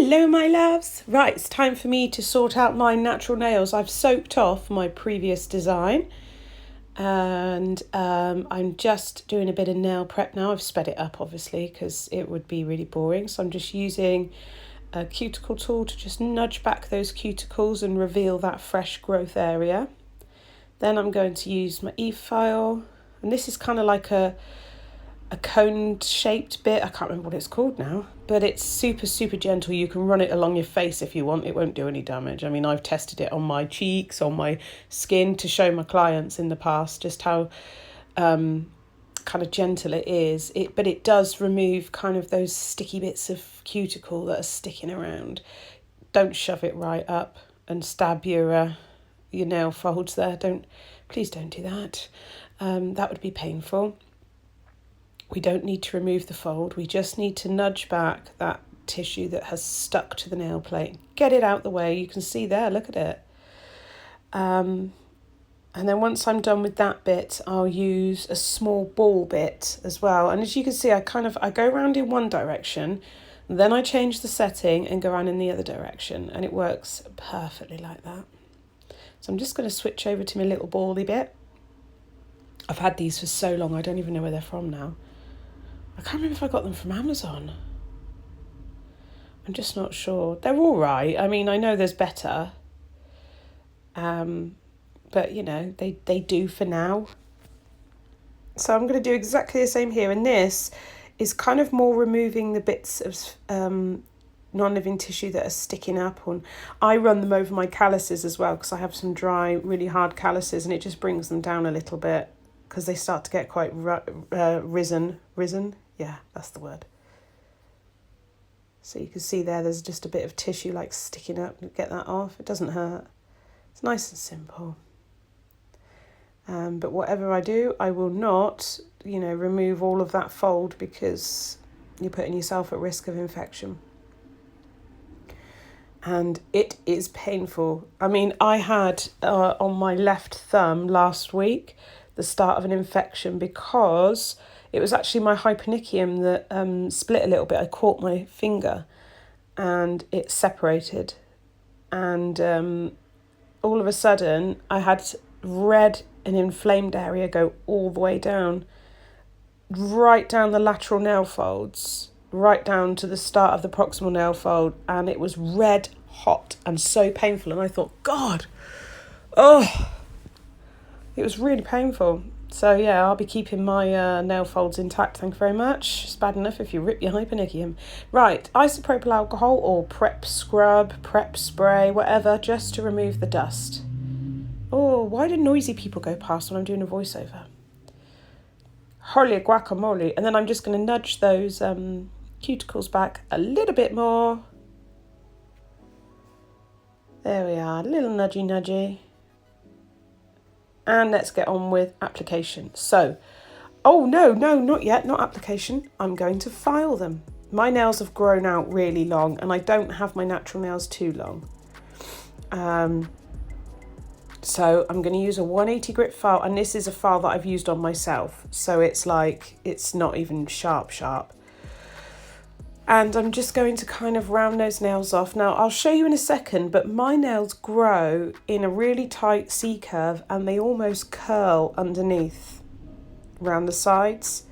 Hello my loves. Right, it's time for me to sort out my natural nails. I've soaked off my previous design and I'm just doing a bit of nail prep now. I've sped it up obviously because it would be really boring. So I'm just using a cuticle tool to just nudge back those cuticles and reveal that fresh growth area. Then I'm going to use my e-file, and this is kind of like a cone shaped bit. I can't remember what it's called now, but it's super gentle. You can run it along your face if you want. It won't do any damage. I mean, I've tested it on my cheeks, on my skin to show my clients in the past just how kind of gentle it is. But it does remove kind of those sticky bits of cuticle that are sticking around. Don't shove it right up and stab your nail folds there. Please don't do that. That would be painful. We don't need to remove the fold. We just need to nudge back that tissue that has stuck to the nail plate. Get it out the way. You can see there, look at it. And then once I'm done with that bit, I'll use a small ball bit as well. And as you can see, I go around in one direction, then I change the setting and go around in the other direction. And it works perfectly like that. So I'm just going to switch over to my little bally bit. I've had these for so long, I don't even know where they're from now. I can't remember if I got them from Amazon. I'm just not sure. They're all right. I mean, I know there's better. But, you know, they do for now. So I'm going to do exactly the same here. And this is kind of more removing the bits of non-living tissue that are sticking up. I run them over my calluses as well because I have some dry, really hard calluses, and it just brings them down a little bit because they start to get quite risen. Yeah, that's the word. So you can see there's just a bit of tissue like sticking up. Get that off. It doesn't hurt. It's nice and simple. But whatever I do, I will not, remove all of that fold because you're putting yourself at risk of infection. And it is painful. I mean, I had on my left thumb last week the start of an infection because it was actually my hyponychium that split a little bit. I caught my finger and it separated. And all of a sudden, I had red and inflamed area go all the way down, right down the lateral nail folds, right down to the start of the proximal nail fold. And it was red hot and so painful. And I thought, God, it was really painful. So yeah, I'll be keeping my nail folds intact, thank you very much. It's bad enough if you rip your hyponychium. Right, isopropyl alcohol or prep scrub, prep spray, whatever, just to remove the dust. Oh, why do noisy people go past when I'm doing a voiceover? Holy guacamole. And then I'm just going to nudge those cuticles back a little bit more. There we are, a little nudgy. And let's get on with application. So, no, not yet, not application. I'm going to file them. My nails have grown out really long and I don't have my natural nails too long. So I'm going to use a 180 grit file, and this is a file that I've used on myself. So it's not even sharp. And I'm just going to kind of round those nails off. Now, I'll show you in a second, but my nails grow in a really tight C curve and they almost curl underneath around the sides.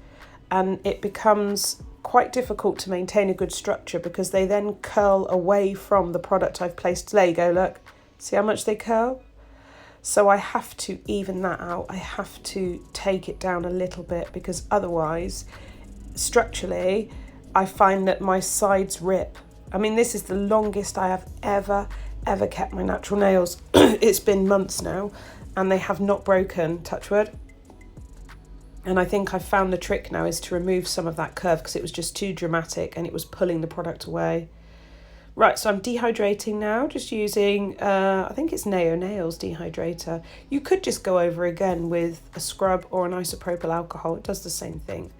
And it becomes quite difficult to maintain a good structure because they then curl away from the product I've placed. There you go, look. See how much they curl? So I have to even that out. I have to take it down a little bit because otherwise, structurally, I find that my sides rip. I mean, this is the longest I have ever kept my natural nails. It's been months now and they have not broken, touch wood. And I think I've found the trick now is to remove some of that curve because it was just too dramatic and it was pulling the product away. Right, so I'm dehydrating now, just using, I think it's Neo Nails dehydrator. You could just go over again with a scrub or an isopropyl alcohol. It does the same thing.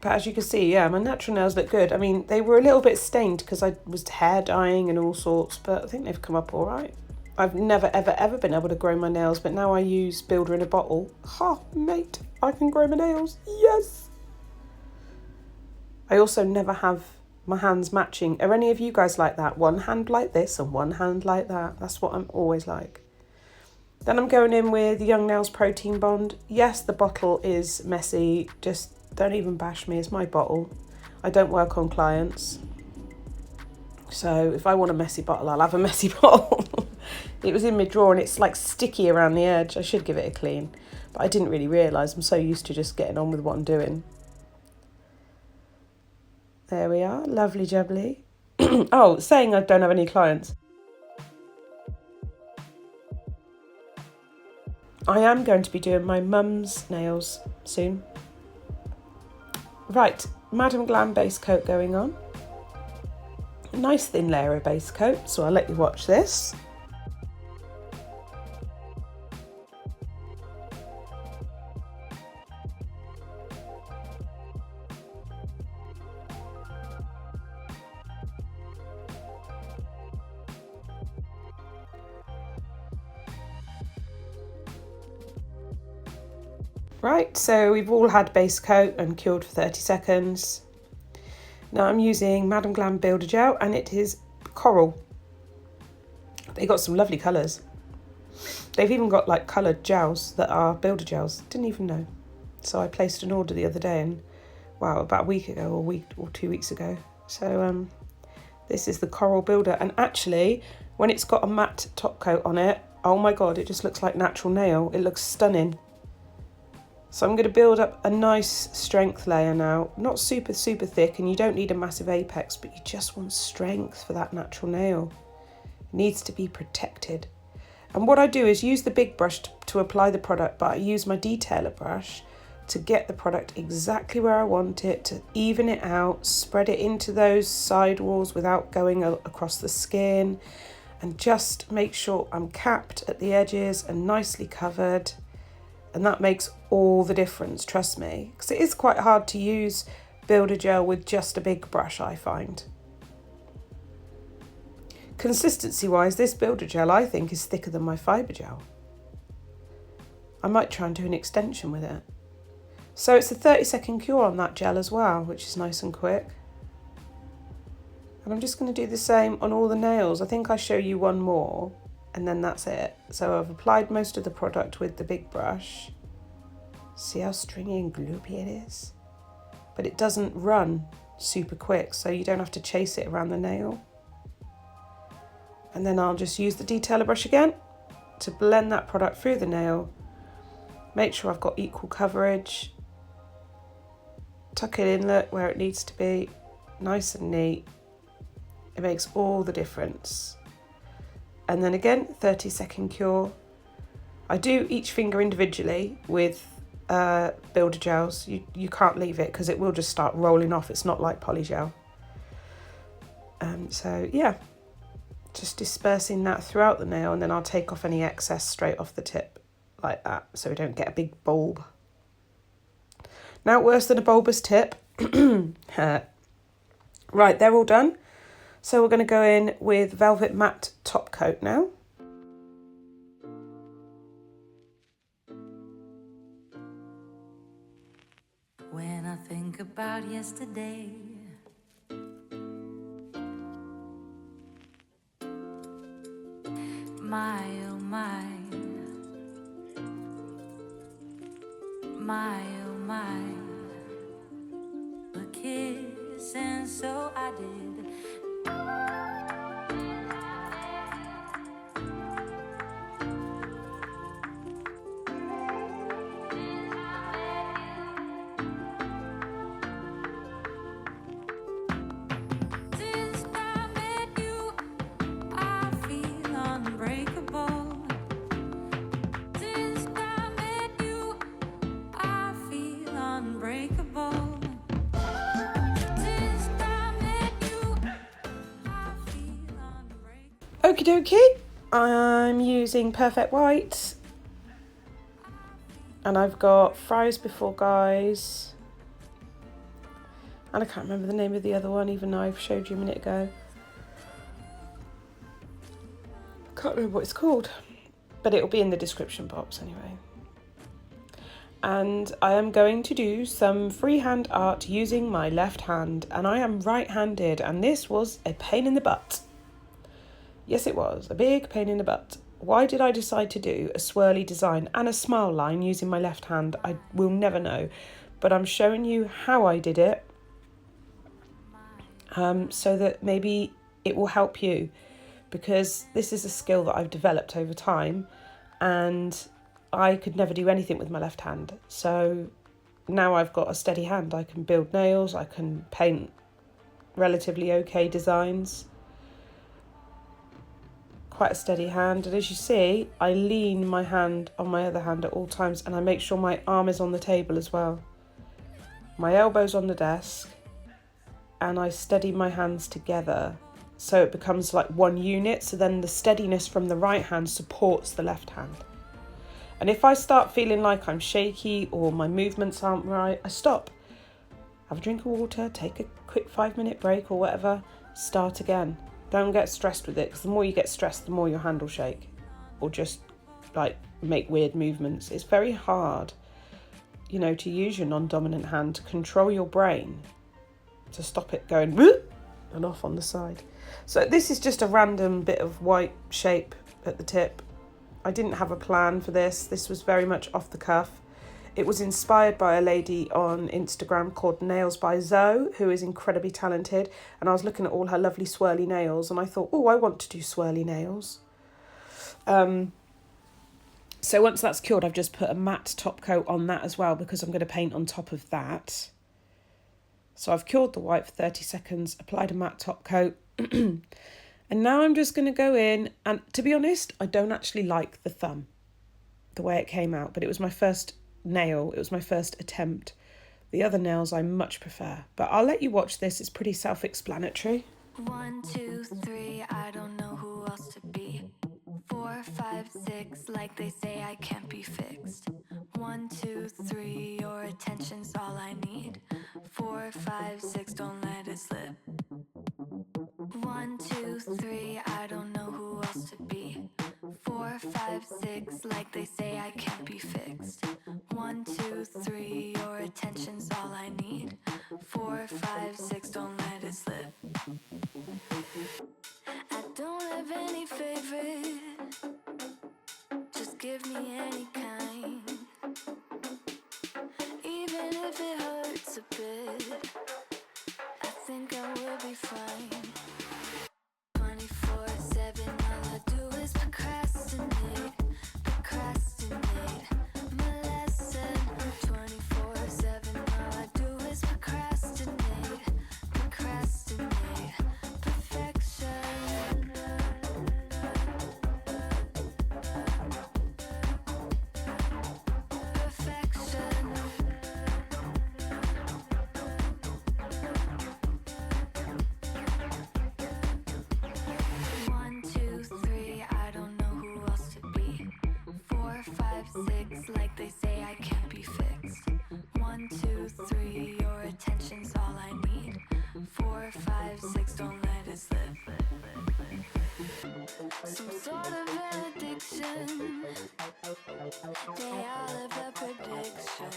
But as you can see, yeah, my natural nails look good. I mean, they were a little bit stained because I was hair dyeing and all sorts, but I think they've come up all right. I've never, ever been able to grow my nails, but now I use Builder in a Bottle. Ha, mate, I can grow my nails. Yes! I also never have my hands matching. Are any of you guys like that? One hand like this and one hand like that. That's what I'm always like. Then I'm going in with Young Nails Protein Bond. Yes, the bottle is messy. Just don't even bash me. It's my bottle. I don't work on clients. So if I want a messy bottle, I'll have a messy bottle. It was in my drawer and it's like sticky around the edge. I should give it a clean. But I didn't really realise. I'm so used to just getting on with what I'm doing. There we are. Lovely jubbly. Oh, saying I don't have any clients. I am going to be doing my mum's nails soon. Right, Madam Glam base coat going on. Nice thin layer of base coat, so I'll let you watch this. Right, so we've all had base coat and cured for 30 seconds. Now I'm using Madam Glam Builder Gel and it is coral. They got some lovely colours. They've even got like coloured gels that are builder gels. Didn't even know. So I placed an order the other day and wow, about a week ago or 2 weeks ago. So this is the coral builder, and actually when it's got a matte top coat on it, oh my god, it just looks like natural nail. It looks stunning. So I'm going to build up a nice strength layer now. Not super thick, and you don't need a massive apex, but you just want strength for that natural nail. It needs to be protected. And what I do is use the big brush to apply the product, but I use my detailer brush to get the product exactly where I want it, to even it out, spread it into those side walls without going across the skin, and just make sure I'm capped at the edges and nicely covered. And that makes all the difference, trust me, because it is quite hard to use builder gel with just a big brush, I find. Consistency wise, this builder gel I think is thicker than my fibre gel. I might try and do an extension with it. So it's a 30-second cure on that gel as well, which is nice and quick. And I'm just going to do the same on all the nails. I think I show you one more and then that's it. So I've applied most of the product with the big brush. See how stringy and gloopy it is? But it doesn't run super quick, so you don't have to chase it around the nail. And then I'll just use the detailer brush again to blend that product through the nail. Make sure I've got equal coverage. Tuck it inlet where it needs to be, nice and neat. It makes all the difference. And then again, 30-second cure. I do each finger individually with builder gels. You can't leave it because it will just start rolling off. It's not like polygel. So yeah, just dispersing that throughout the nail, and then I'll take off any excess straight off the tip like that, so we don't get a big bulb. Now, worse than a bulbous tip. Right, they're all done. So we're going to go in with Velvet Matte Top Coat now. When I think about yesterday, my oh my, my oh my, a kiss, and so I did. Since I met you, I feel unbreakable. Since I met you, I feel unbreakable. Since I met you, I feel unbreakable. Okie dokie, I'm using Perfect White. And I've got Fries Before Guys. And I can't remember the name of the other one, even though I've showed you a minute ago. Can't remember what it's called, but it'll be in the description box anyway. and I am going to do some freehand art using my left hand, and I am right-handed, and this was a pain in the butt. Yes, it was a big pain in the butt. Why did I decide to do a swirly design and a smile line using my left hand? I will never know, but I'm showing you how I did it, so that maybe it will help you, because this is a skill that I've developed over time, and I could never do anything with my left hand. So now I've got a steady hand. I can build nails, I can paint relatively okay designs. Quite a steady hand, and as you see, I lean my hand on my other hand at all times, and I make sure my arm is on the table as well. My elbow's on the desk, and I steady my hands together so it becomes like one unit, so then the steadiness from the right hand supports the left hand. And if I start feeling like I'm shaky or my movements aren't right, I stop, have a drink of water, take a quick 5-minute break or whatever, start again. Don't get stressed with it, because the more you get stressed, the more your hand will shake or just like make weird movements. It's very hard, you know, to use your non-dominant hand to control your brain, to stop it going whoop and off on the side. So this is just a random bit of white shape at the tip. I didn't have a plan for this. This was very much off the cuff. It was inspired by a lady on Instagram called Nails by Zoe, who is incredibly talented. And I was looking at all her lovely swirly nails, and I thought, oh, I want to do swirly nails. So once that's cured, I've just put a matte top coat on that as well, because I'm going to paint on top of that. So I've cured the white for 30 seconds, applied a matte top coat. And now I'm just going to go in, and to be honest, I don't actually like the thumb, the way it came out, but it was my first nail, it was my first attempt. The other nails I much prefer, but I'll let you watch this, it's pretty self-explanatory. 1, 2, 3, I don't know who else to be. 4, 5, 6, like they say I can't be fixed. 1, 2, 3, your attention's all I need. 4, 5, 6, don't let it slip. 1, 2, 3, I don't know who else to be. 4, 5, 6, like they say I can't be fixed. 1, 2, 3, your attention's all I need. 4, 5, 6, don't let it slip. I don't have any favorite, just give me any kind. Even if it hurts a bit, I think I will be fine. 24/7, all I do is procrastinate, procrastinate. My lesson. 24/7, all I do is procrastinate, procrastinate. Perfection. Perfection. 1, 2, 3, I don't know who else to be. 4, 5, 6, like they say I can't be fixed. 1, 2, 3, your attention's all I need. 4, 5, 6, don't let it slip. Some sort of an addiction. They all have a prediction.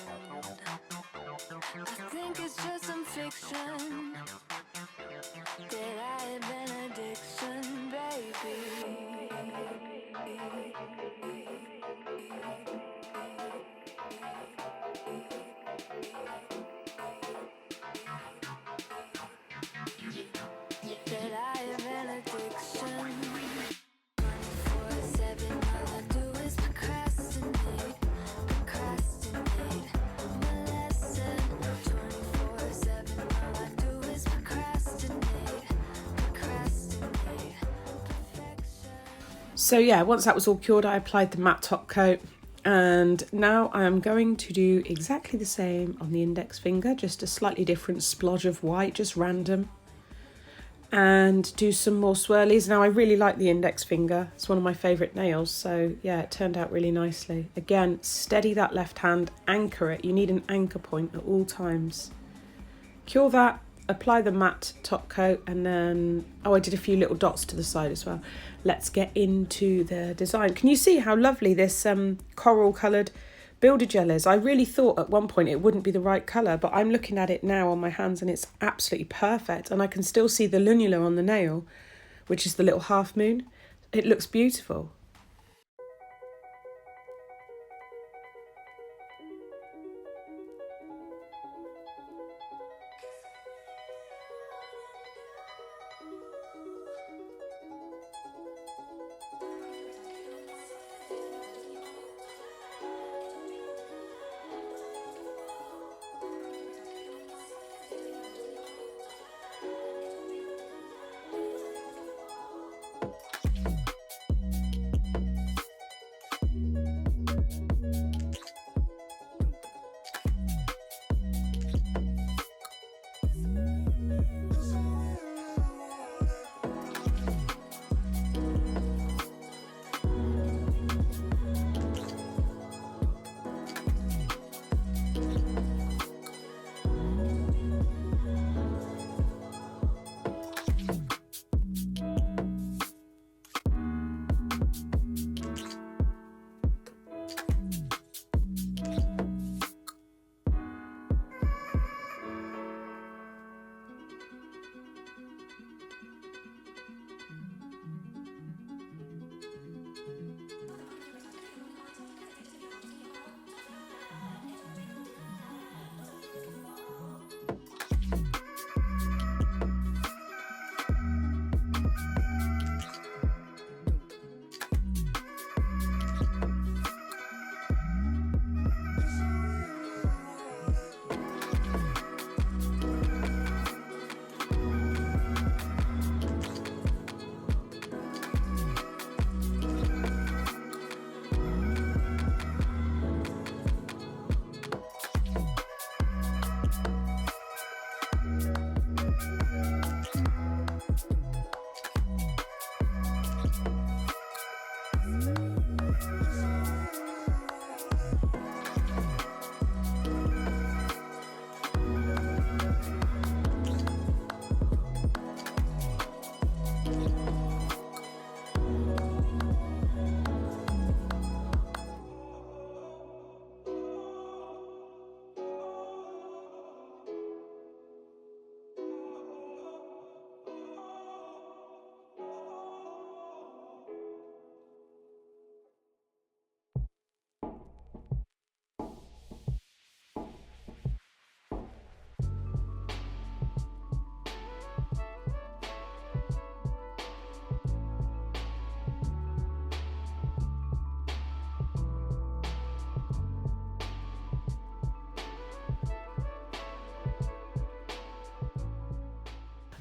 I think it's just some fiction. That I have an addiction, baby. That I have an addiction. 24/7, all I do is procrastinate, procrastinate. My lesson. 24/7, all I do is procrastinate, procrastinate. Perfection. So yeah, once that was all cured, I applied the matte top coat, and now I am going to do exactly the same on the index finger, just a slightly different splodge of white, just random, and do some more swirlies. Now I really like the index finger, it's one of my favourite nails, so yeah, it turned out really nicely. Again, steady that left hand, anchor it, you need an anchor point at all times. Cure that, apply the matte top coat, and then, oh, I did a few little dots to the side as well. Let's get into the design. Can you see how lovely this coral coloured builder gel is. I really thought at one point it wouldn't be the right colour, but I'm looking at it now on my hands and it's absolutely perfect. And I can still see the lunula on the nail, which is the little half moon. It looks beautiful.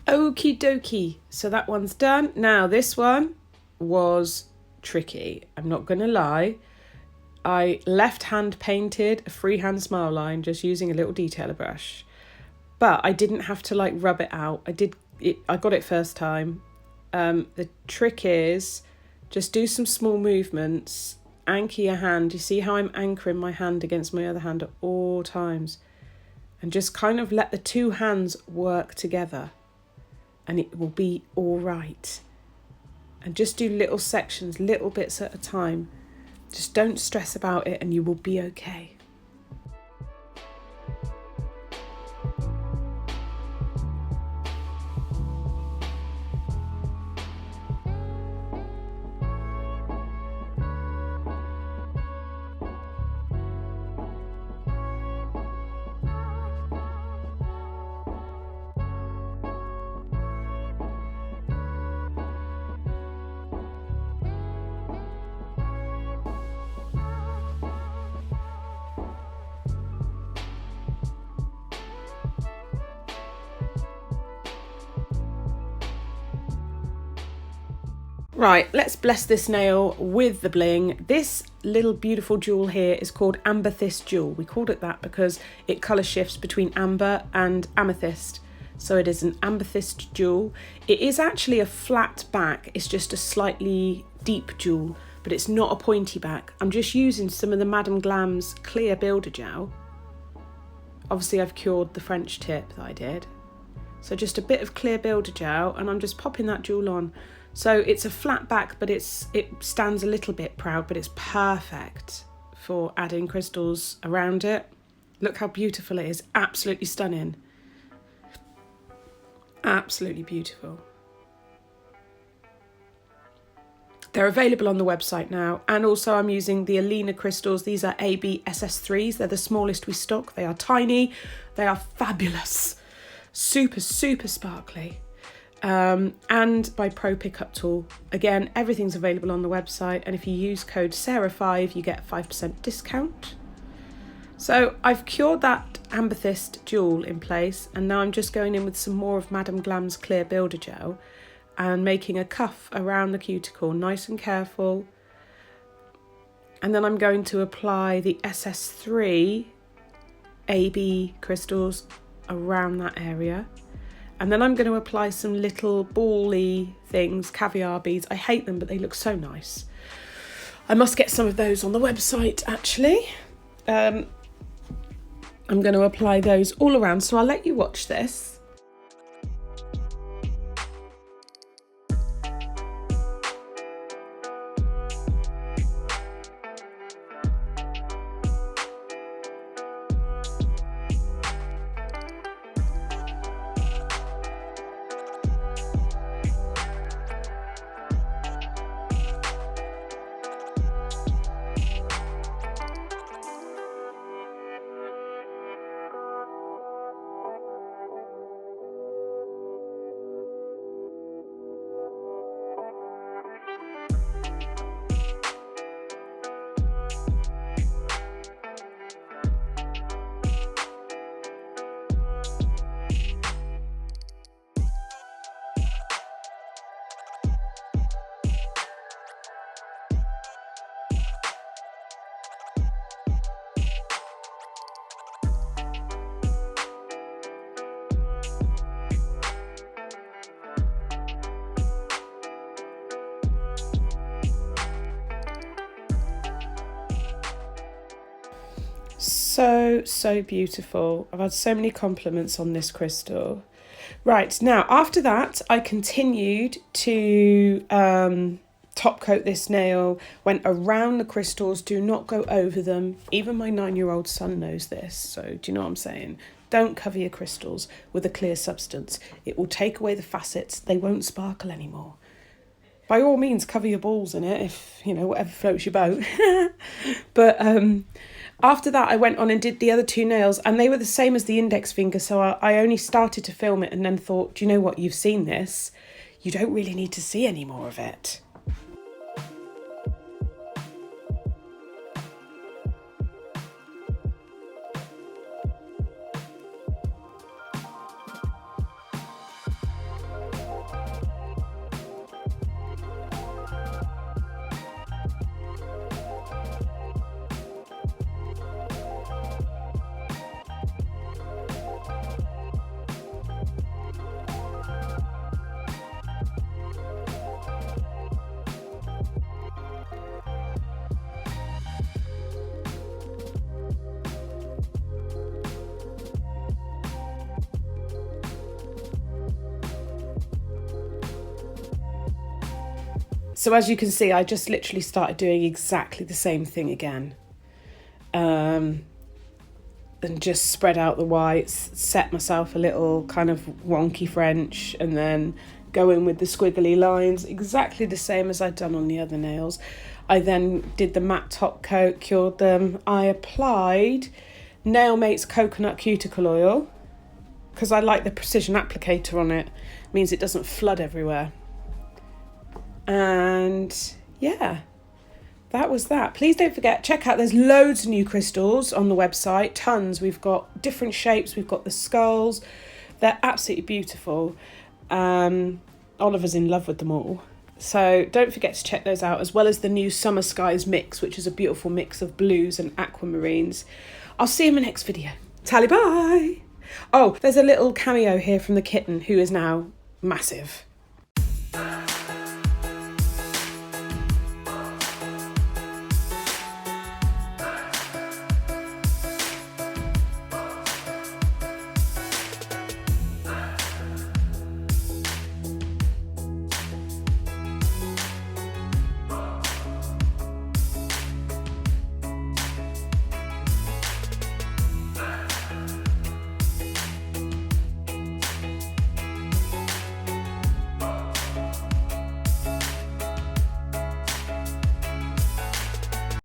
Okie dokie, so that one's done. Now this one was tricky, I'm not gonna lie. I left hand painted a freehand smile line just using a little detailer brush, but I didn't have to like rub it out. I got it first time. The trick is just do some small movements, anchor your hand. You see how I'm anchoring my hand against my other hand at all times, and just kind of let the two hands work together and it will be all right. And just do little sections, little bits at a time. Just don't stress about it and you will be okay. Right, let's bless this nail with the bling. This little beautiful jewel here is called Amethyst Jewel. We called it that because it colour shifts between amber and amethyst. So it is an amethyst jewel. It is actually a flat back. It's just a slightly deep jewel, but it's not a pointy back. I'm just using some of the Madame Glam's clear builder gel. Obviously I've cured the French tip that I did. So just a bit of clear builder gel and I'm just popping that jewel on. So it's a flat back, but it stands a little bit proud, but it's perfect for adding crystals around it. Look how beautiful it is. Absolutely stunning. Absolutely beautiful. They're available on the website now. And also I'm using the Alina crystals. These are AB SS3s. They're the smallest we stock. They are tiny. They are fabulous. Super, super sparkly. And by Pro Pickup Tool. Again, everything's available on the website. And if you use code Sarah5, you get a 5% discount. So I've cured that amethyst jewel in place. And now I'm just going in with some more of Madame Glam's Clear Builder Gel and making a cuff around the cuticle, nice and careful. And then I'm going to apply the SS3 AB crystals around that area. And then I'm going to apply some little ball-y things, caviar beads. I hate them, but they look so nice. I must get some of those on the website, actually. I'm going to apply those all around, so I'll let you watch this. So beautiful. I've had so many compliments on this crystal. Right, now after that I continued to top coat this nail, went around the crystals, do not go over them. Even my 9-year-old son knows this, so do you know what I'm saying? Don't cover your crystals with a clear substance. It will take away the facets, they won't sparkle anymore. By all means cover your balls in it if, you know, whatever floats your boat. But after that, I went on and did the other 2 nails, and they were the same as the index finger, so I only started to film it and then thought, do you know what, you've seen this. You don't really need to see any more of it. So as you can see, I just literally started doing exactly the same thing again. And just spread out the whites, set myself a little kind of wonky French, and then go in with the squiggly lines, exactly the same as I'd done on the other nails. I then did the matte top coat, cured them. I applied Nailmate's coconut cuticle oil, because I like the precision applicator on it. It means it doesn't flood everywhere. And yeah, that was that. Please don't forget, check out, there's loads of new crystals on the website, tons. We've got different shapes, we've got the skulls. They're absolutely beautiful. Oliver's in love with them all. So don't forget to check those out, as well as the new Summer Skies mix, which is a beautiful mix of blues and aquamarines. I'll see you in my next video. Tally bye! Oh, there's a little cameo here from the kitten, who is now massive.